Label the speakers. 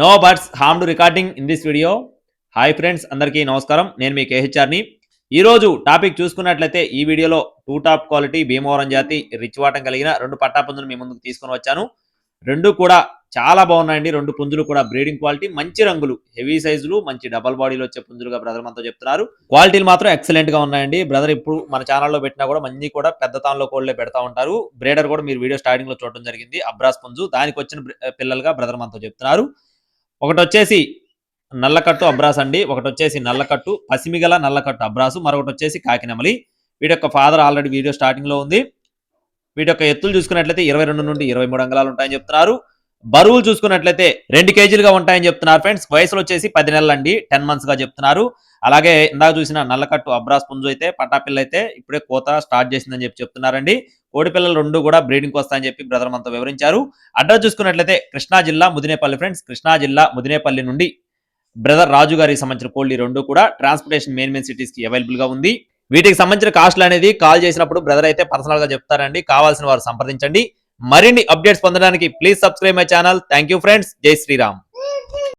Speaker 1: No buts harm to recording in this video. Hi friends, అందరికీ నమస్కారం. నేను మీ కేహెచ్ఆర్ని. ఈరోజు టాపిక్ చూసుకున్నట్లయితే ఈ వీడియోలో టూ టాప్ క్వాలిటీ భీమవరం జాతి రిచ్ వాటం కలిగిన రెండు పట్టా పుంజులు మీ ముందుకు తీసుకొని వచ్చాను. రెండు కూడా చాలా బాగున్నాయండి. రెండు పుంజులు కూడా బ్రీడింగ్ క్వాలిటీ, మంచి రంగులు, హెవీ సైజులు, మంచి డబల్ బాడీలో వచ్చే పుంజులుగా బ్రదర్ మనతో చెప్తున్నారు. క్వాలిటీలు మాత్రం ఎక్సలెంట్ గా ఉన్నాయండి. బ్రదర్ ఇప్పుడు మన ఛానల్లో పెట్టినా కూడా మంచి కూడా పెద్ద తాన్లో కోళ్లే పెడతా ఉంటారు. బ్రేడర్ కూడా మీరు వీడియో స్టార్టింగ్ లో చూడడం జరిగింది. అబ్రాస్ పుంజు, దానికి వచ్చిన పిల్లలుగా బ్రదర్ మనతో చెప్తున్నారు. ఒకటి వచ్చేసి నల్లకట్టు అబ్రాస్ అండి, ఒకటి వచ్చేసి నల్లకట్టు పసిమిగల నల్లకట్టు అబ్రాసు, మరొకటి వచ్చేసి కాకినెమలి. వీటి యొక్క ఫాదర్ ఆల్రెడీ వీడియో స్టార్టింగ్ లో ఉంది. వీటి యొక్క ఎత్తులు చూసుకున్నట్లయితే 22 నుండి 23 అంగళాలు ఉంటాయని చెప్తున్నారు. బరువులు చూసుకున్నట్లయితే 2 కేజీలుగా ఉంటాయని చెప్తున్నారు ఫ్రెండ్స్. వయసులో వచ్చేసి 10 నెలలు అండి, 10 months గా చెప్తున్నారు. అలాగే ఇందాక చూసిన నల్లకట్టు అబ్రాస్ పుంజు అయితే పట్టాపిల్ల అయితే ఇప్పుడే కోత స్టార్ట్ చేసిందని చెప్తున్నారండి. కోడి పిల్లలు రెండు కూడా బ్రీడింగ్ వస్తాయని చెప్పి బ్రదర్ మనతో వివరించారు. అడ్రస్ చూసుకున్నట్లయితే కృష్ణా జిల్లా ముదినేపల్లి ఫ్రెండ్స్. కృష్ణా జిల్లా ముదినేపల్లి నుండి బ్రదర్ రాజు గారికి సంబంధించిన కోళ్లు రెండు కూడా ట్రాన్స్పోర్టేషన్ మెయిన్ సిటీస్ కి అవైలబుల్ గా ఉంది. వీటికి సంబంధించిన కాస్ట్లు అనేది కాల్ చేసినప్పుడు బ్రదర్ అయితే పర్సనల్ గా చెప్తారండి. కావాల్సిన వారు సంప్రదించండి. మరిన్ని అప్డేట్స్ పొందడానికి please subscribe my channel. Thank you friends. జై శ్రీరామ్.